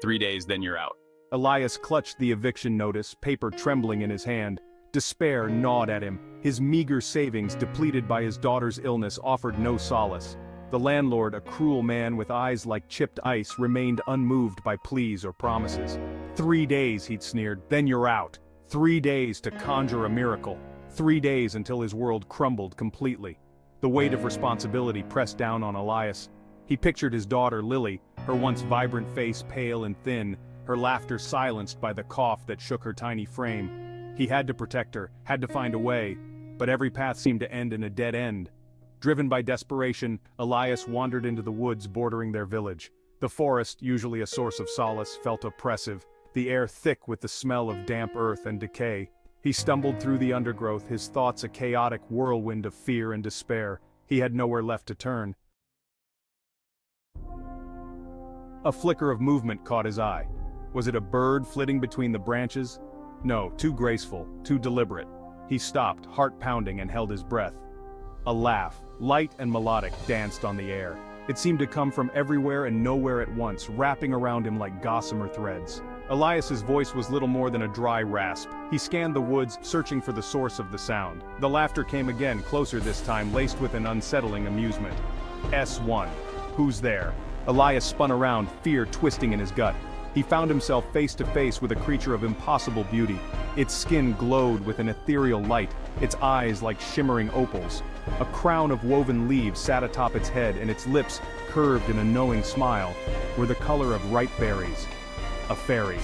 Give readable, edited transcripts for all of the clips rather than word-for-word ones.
3 days, then you're out. Elias clutched the eviction notice, paper trembling in his hand. Despair gnawed at him. His meager savings, depleted by his daughter's illness, offered no solace. The landlord, a cruel man with eyes like chipped ice, remained unmoved by pleas or promises. 3 days, he'd sneered, then you're out. 3 days to conjure a miracle. 3 days until his world crumbled completely. The weight of responsibility pressed down on Elias. He pictured his daughter Lily, her once vibrant face pale and thin, her laughter silenced by the cough that shook her tiny frame. He had to protect her, had to find a way, but every path seemed to end in a dead end. Driven by desperation, Elias wandered into the woods bordering their village. The forest, usually a source of solace, felt oppressive, the air thick with the smell of damp earth and decay. He stumbled through the undergrowth, his thoughts a chaotic whirlwind of fear and despair. He had nowhere left to turn. A flicker of movement caught his eye. Was it a bird flitting between the branches? No, too graceful, too deliberate. He stopped, heart pounding, and held his breath. A laugh, light and melodic, danced on the air. It seemed to come from everywhere and nowhere at once, wrapping around him like gossamer threads. Elias's voice was little more than a dry rasp. He scanned the woods, searching for the source of the sound. The laughter came again, closer this time, laced with an unsettling amusement. S1. Who's there? Elias spun around, fear twisting in his gut. He found himself face to face with a creature of impossible beauty. Its skin glowed with an ethereal light, its eyes like shimmering opals. A crown of woven leaves sat atop its head, and its lips, curved in a knowing smile, were the color of ripe berries. A fairy.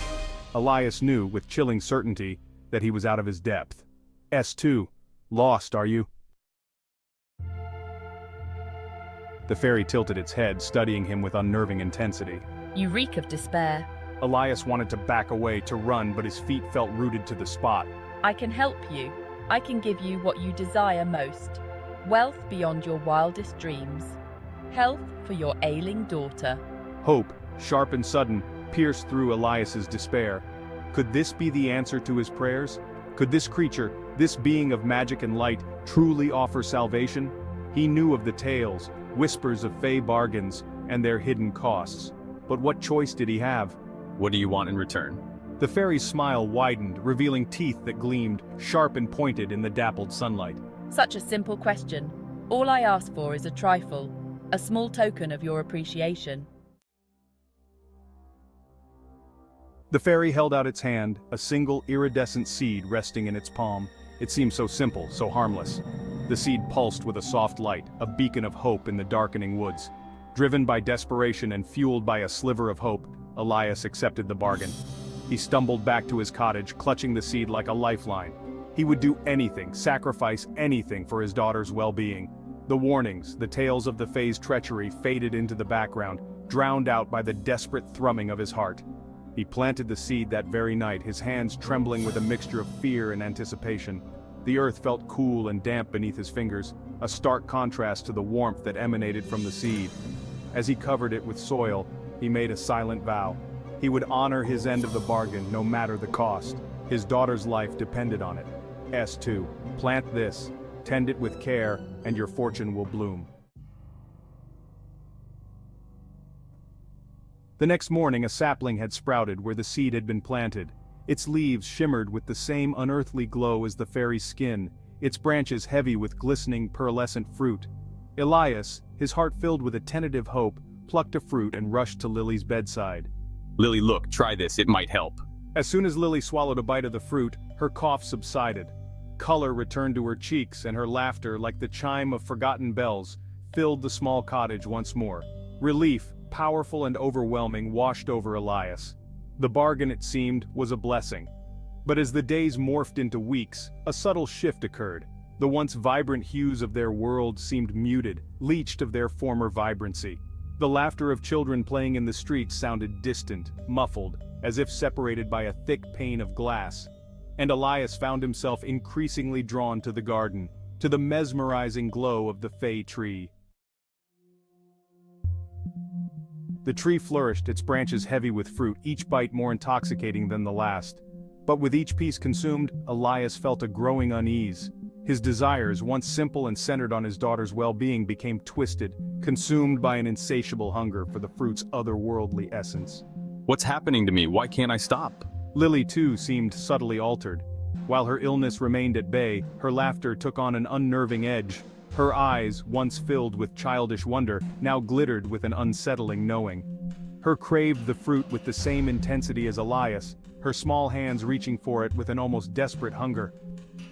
Elias knew, with chilling certainty, that he was out of his depth. S2. Lost, are you? The fairy tilted its head, studying him with unnerving intensity. You reek of despair. Elias wanted to back away, to run, but his feet felt rooted to the spot. I can help you. I can give you what you desire most. Wealth beyond your wildest dreams. Health for your ailing daughter. Hope, sharp and sudden, pierced through Elias's despair. Could this be the answer to his prayers? Could this creature, this being of magic and light, truly offer salvation? He knew of the tales, whispers of Fae bargains, and their hidden costs. But what choice did he have? What do you want in return? The fairy's smile widened, revealing teeth that gleamed, sharp and pointed in the dappled sunlight. Such a simple question. All I ask for is a trifle, a small token of your appreciation. The fairy held out its hand, a single iridescent seed resting in its palm. It seemed so simple, so harmless. The seed pulsed with a soft light, a beacon of hope in the darkening woods. Driven by desperation and fueled by a sliver of hope, Elias accepted the bargain. He stumbled back to his cottage, clutching the seed like a lifeline. He would do anything, sacrifice anything for his daughter's well-being. The warnings, the tales of the Fae's treachery faded into the background, drowned out by the desperate thrumming of his heart. He planted the seed that very night, his hands trembling with a mixture of fear and anticipation. The earth felt cool and damp beneath his fingers, a stark contrast to the warmth that emanated from the seed. As he covered it with soil, he made a silent vow. He would honor his end of the bargain, no matter the cost. His daughter's life depended on it. S2. Plant this, tend it with care, and your fortune will bloom. The next morning a sapling had sprouted where the seed had been planted. Its leaves shimmered with the same unearthly glow as the fairy's skin, its branches heavy with glistening pearlescent fruit. Elias, his heart filled with a tentative hope, plucked a fruit and rushed to Lily's bedside. Lily, look, try this, it might help. As soon as Lily swallowed a bite of the fruit, her cough subsided. Color returned to her cheeks, and her laughter, like the chime of forgotten bells, filled the small cottage once more. Relief, powerful and overwhelming, washed over Elias. The bargain, it seemed, was a blessing. But as the days morphed into weeks, a subtle shift occurred. The once vibrant hues of their world seemed muted, leached of their former vibrancy. The laughter of children playing in the streets sounded distant, muffled, as if separated by a thick pane of glass. And Elias found himself increasingly drawn to the garden, to the mesmerizing glow of the Fae tree. The tree flourished, its branches heavy with fruit, each bite more intoxicating than the last. But with each piece consumed, Elias felt a growing unease. His desires, once simple and centered on his daughter's well-being, became twisted, consumed by an insatiable hunger for the fruit's otherworldly essence. What's happening to me? Why can't I stop? Lily, too, seemed subtly altered. While her illness remained at bay, her laughter took on an unnerving edge. Her eyes, once filled with childish wonder, now glittered with an unsettling knowing. Her craved the fruit with the same intensity as Elias, her small hands reaching for it with an almost desperate hunger.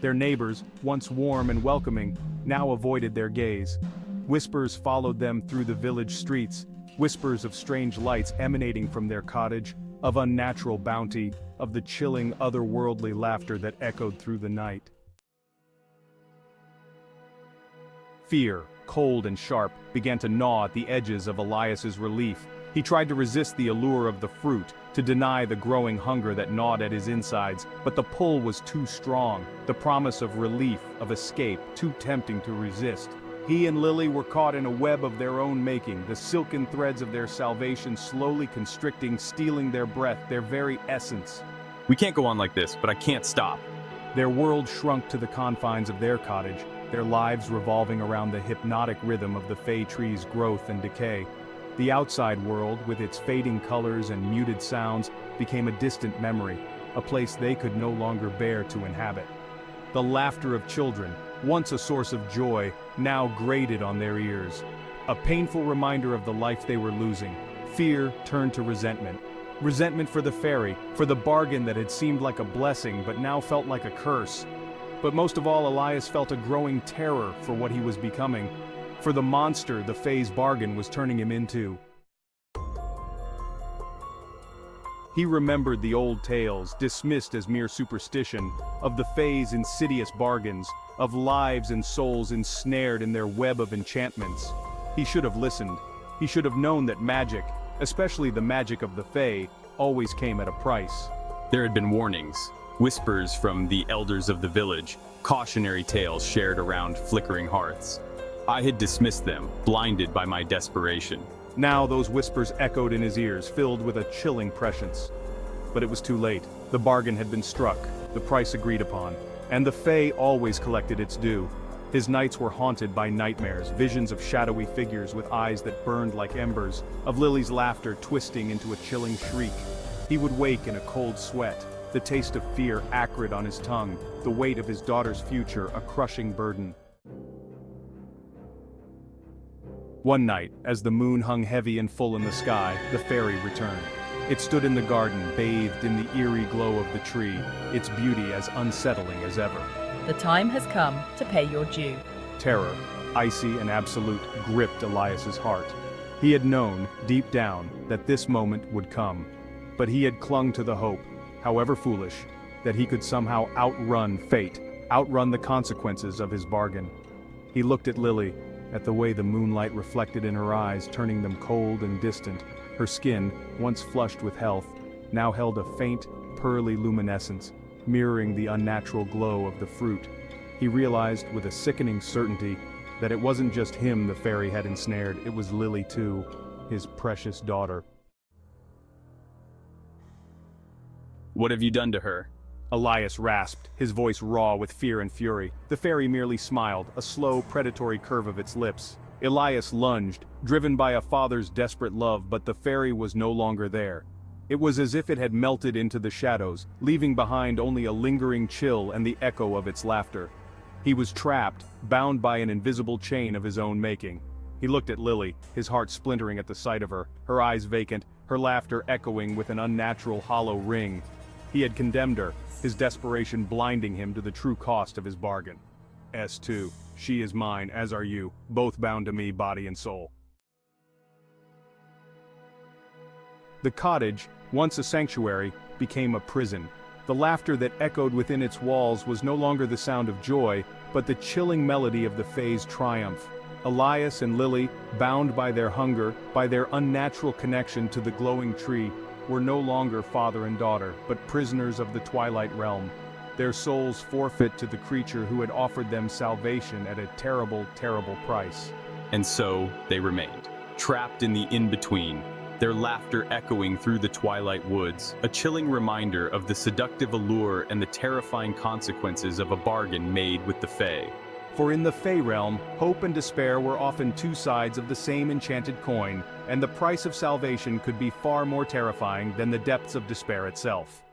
Their neighbors, once warm and welcoming, now avoided their gaze. Whispers followed them through the village streets, whispers of strange lights emanating from their cottage, of unnatural bounty, of the chilling otherworldly laughter that echoed through the night. Fear, cold and sharp, began to gnaw at the edges of Elias's relief. He tried to resist the allure of the fruit, to deny the growing hunger that gnawed at his insides, but the pull was too strong, the promise of relief, of escape, too tempting to resist. He and Lily were caught in a web of their own making, the silken threads of their salvation slowly constricting, stealing their breath, their very essence. We can't go on like this, but I can't stop. Their world shrunk to the confines of their cottage, their lives revolving around the hypnotic rhythm of the Fae tree's growth and decay. The outside world, with its fading colors and muted sounds, became a distant memory, a place they could no longer bear to inhabit. The laughter of children, once a source of joy, now grated on their ears. A painful reminder of the life they were losing. Fear turned to resentment. Resentment for the fairy, for the bargain that had seemed like a blessing but now felt like a curse. But most of all, Elias felt a growing terror for what he was becoming, for the monster the Fae's bargain was turning him into. He remembered the old tales, dismissed as mere superstition, of the Fae's insidious bargains, of lives and souls ensnared in their web of enchantments. He should have listened. He should have known that magic, especially the magic of the Fae, always came at a price. There had been warnings, whispers from the elders of the village, cautionary tales shared around flickering hearths. I had dismissed them, blinded by my desperation. Now those whispers echoed in his ears, filled with a chilling prescience. But it was too late. The bargain had been struck, the price agreed upon, and the Fae always collected its due. His nights were haunted by nightmares, visions of shadowy figures with eyes that burned like embers, of Lily's laughter twisting into a chilling shriek. He would wake in a cold sweat, the taste of fear acrid on his tongue, the weight of his daughter's future a crushing burden. One night, as the moon hung heavy and full in the sky, the fairy returned. It stood in the garden, bathed in the eerie glow of the tree, its beauty as unsettling as ever. The time has come to pay your due. Terror, icy and absolute, gripped Elias's heart. He had known, deep down, that this moment would come. But he had clung to the hope, however foolish, that he could somehow outrun fate, outrun the consequences of his bargain. He looked at Lily, at the way the moonlight reflected in her eyes, turning them cold and distant. Her skin, once flushed with health, now held a faint, pearly luminescence, mirroring the unnatural glow of the fruit. He realized with a sickening certainty that it wasn't just him the fairy had ensnared, it was Lily too, his precious daughter. What have you done to her? Elias rasped, his voice raw with fear and fury. The fairy merely smiled, a slow, predatory curve of its lips. Elias lunged, driven by a father's desperate love, but the fairy was no longer there. It was as if it had melted into the shadows, leaving behind only a lingering chill and the echo of its laughter. He was trapped, bound by an invisible chain of his own making. He looked at Lily, his heart splintering at the sight of her, her eyes vacant, her laughter echoing with an unnatural hollow ring. He had condemned her, his desperation blinding him to the true cost of his bargain. S2, she is mine, as are you, both bound to me, body and soul. The cottage, once a sanctuary, became a prison. The laughter that echoed within its walls was no longer the sound of joy, but the chilling melody of the Fae's triumph. Elias and Lily, bound by their hunger, by their unnatural connection to the glowing tree, were no longer father and daughter, but prisoners of the Twilight realm. Their souls forfeit to the creature who had offered them salvation at a terrible, terrible price. And so they remained, trapped in the in-between, their laughter echoing through the twilight woods, a chilling reminder of the seductive allure and the terrifying consequences of a bargain made with the Fae. For in the Fae realm, hope and despair were often two sides of the same enchanted coin, and the price of salvation could be far more terrifying than the depths of despair itself.